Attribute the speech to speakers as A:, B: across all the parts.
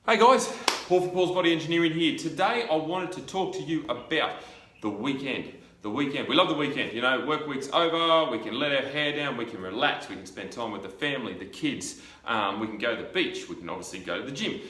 A: Hey guys, Paul from Paul's Body Engineering here. Today I wanted to talk to you about the weekend. The weekend. We love the weekend. You know, work week's over, we can let our hair down, we can relax, we can spend time with the family, the kids, we can go to the beach, we can obviously go to the gym.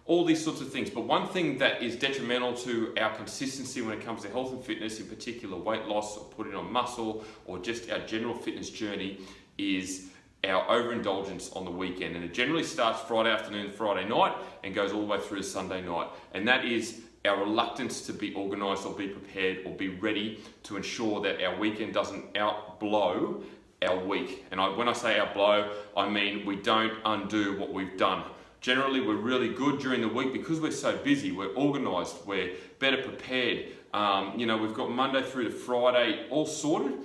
A: All these sorts of things. But one thing that is detrimental to our consistency when it comes to health and fitness, in particular weight loss or putting on muscle or just our general fitness journey, is our overindulgence on the weekend. And it generally starts Friday afternoon, Friday night, and goes all the way through to Sunday night. And that is our reluctance to be organised or be prepared or be ready to ensure that our weekend doesn't outblow our week. And when I say outblow, I mean we don't undo what we've done. Generally, we're really good during the week because we're so busy, we're organised, we're better prepared. We've got Monday through to Friday all sorted.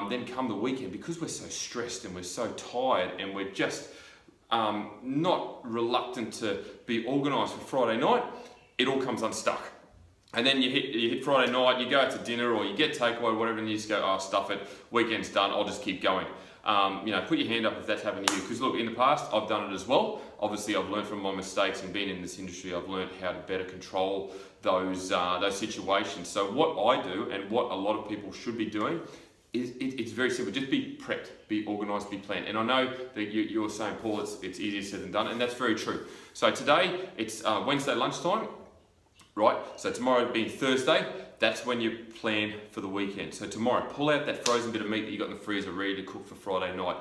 A: Then come the weekend, because we're so stressed and we're so tired and we're just not reluctant to be organised for Friday night, it all comes unstuck. And then you hit Friday night, you go out to dinner or you get takeaway, whatever, and you just go, oh, stuff it, weekend's done, I'll just keep going. Put your hand up if that's happened to you, because look, in the past, I've done it as well. Obviously, I've learned from my mistakes, and being in this industry, I've learned how to better control those situations. So what I do, and what a lot of people should be doing, it's very simple. Just be prepped, be organised, be planned. And I know that you're saying, Paul, it's easier said than done, and that's very true. So today, it's Wednesday lunchtime, right? So tomorrow being Thursday, that's when you plan for the weekend. So tomorrow, pull out that frozen bit of meat that you got in the freezer ready to cook for Friday night.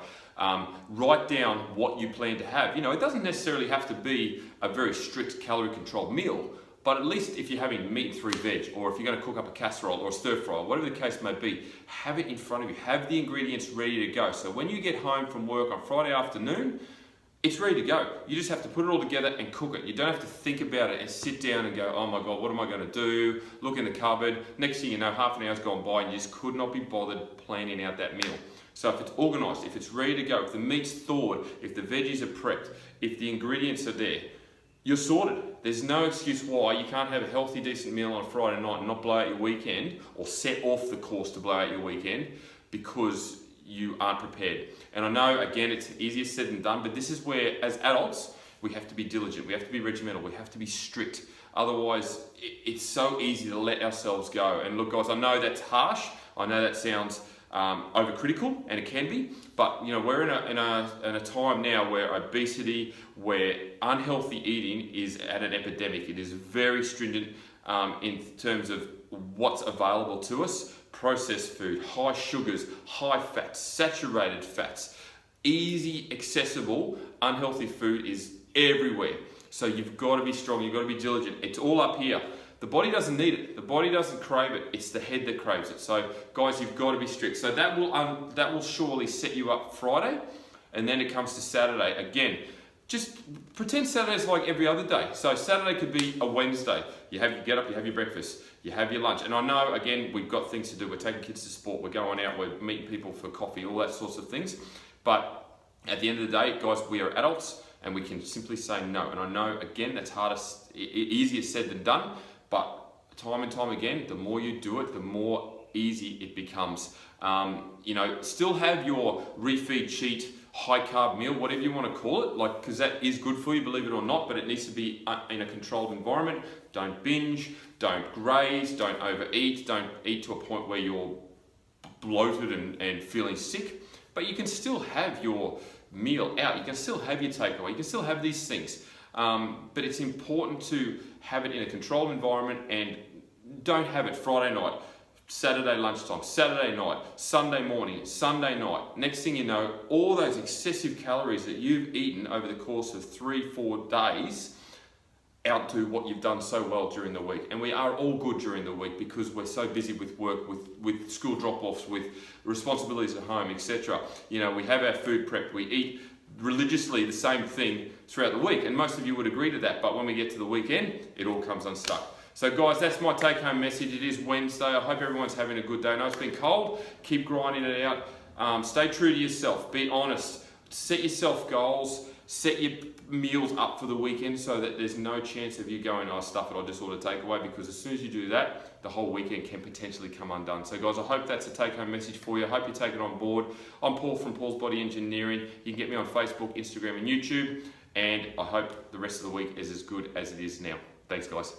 A: Write down what you plan to have. You know, it doesn't necessarily have to be a very strict calorie controlled meal, but at least if you're having meat and 3 veg, or if you're going to cook up a casserole or a stir fry, whatever the case may be, have it in front of you. Have the ingredients ready to go. So when you get home from work on Friday afternoon, it's ready to go. You just have to put it all together and cook it. You don't have to think about it and sit down and go, oh my God, what am I going to do? Look in the cupboard. Next thing you know, half an hour's gone by and you just could not be bothered planning out that meal. So if it's organised, if it's ready to go, if the meat's thawed, if the veggies are prepped, if the ingredients are there, you're sorted. There's no excuse why you can't have a healthy, decent meal on a Friday night and not blow out your weekend, or set off the course to blow out your weekend, because you aren't prepared. And I know, again, it's easier said than done, but this is where, as adults, we have to be diligent, we have to be regimental, we have to be strict. Otherwise, it's so easy to let ourselves go. And look, guys, I know that's harsh. I know that sounds overcritical, and it can be, but you know, we're in a time now where obesity, where unhealthy eating is at an epidemic. It is very stringent in terms of what's available to us. Processed food, high sugars, high fats, saturated fats, easy, accessible, unhealthy food is everywhere. So you've got to be strong, you've got to be diligent. It's all up here. The body doesn't need it. The body doesn't crave it. It's the head that craves it. So guys, you've got to be strict. So that will surely set you up Friday, and then it comes to Saturday. Again, just pretend Saturday's like every other day. So Saturday could be a Wednesday. You get up, you have your breakfast, you have your lunch. And I know, again, we've got things to do. We're taking kids to sport, we're going out, we're meeting people for coffee, all that sorts of things. But at the end of the day, guys, we are adults and we can simply say no. And I know, again, that's easier said than done. But time and time again, the more you do it, the more easy it becomes. Still have your refeed, cheat, high carb meal, whatever you want to call it, because that is good for you, believe it or not, but it needs to be in a controlled environment. Don't binge, don't graze, don't overeat, don't eat to a point where you're bloated and feeling sick. But you can still have your meal out, you can still have your takeaway, you can still have these things. But it's important to have it in a controlled environment, and don't have it Friday night, Saturday lunchtime, Saturday night, Sunday morning, Sunday night. Next thing you know, all those excessive calories that you've eaten over the course of 3-4 days outdo what you've done so well during the week. And we are all good during the week because we're so busy with work, with school drop-offs, with responsibilities at home, etc. You know, we have our food prepped, we eat religiously the same thing throughout the week, and most of you would agree to that. But when we get to the weekend, it all comes unstuck. So guys, that's my take-home message. It is Wednesday. I hope everyone's having a good day. I know it's been cold. Keep grinding it out. Stay true to yourself. Be honest. Set yourself goals. Set your meals up for the weekend so that there's no chance of you going, oh, stuff it, I'll just order takeaway, because as soon as you do that, the whole weekend can potentially come undone. So guys, I hope that's a take-home message for you. I hope you take it on board. I'm Paul from Paul's Body Engineering. You can get me on Facebook, Instagram and YouTube. and I hope the rest of the week is as good as it is now. Thanks, guys.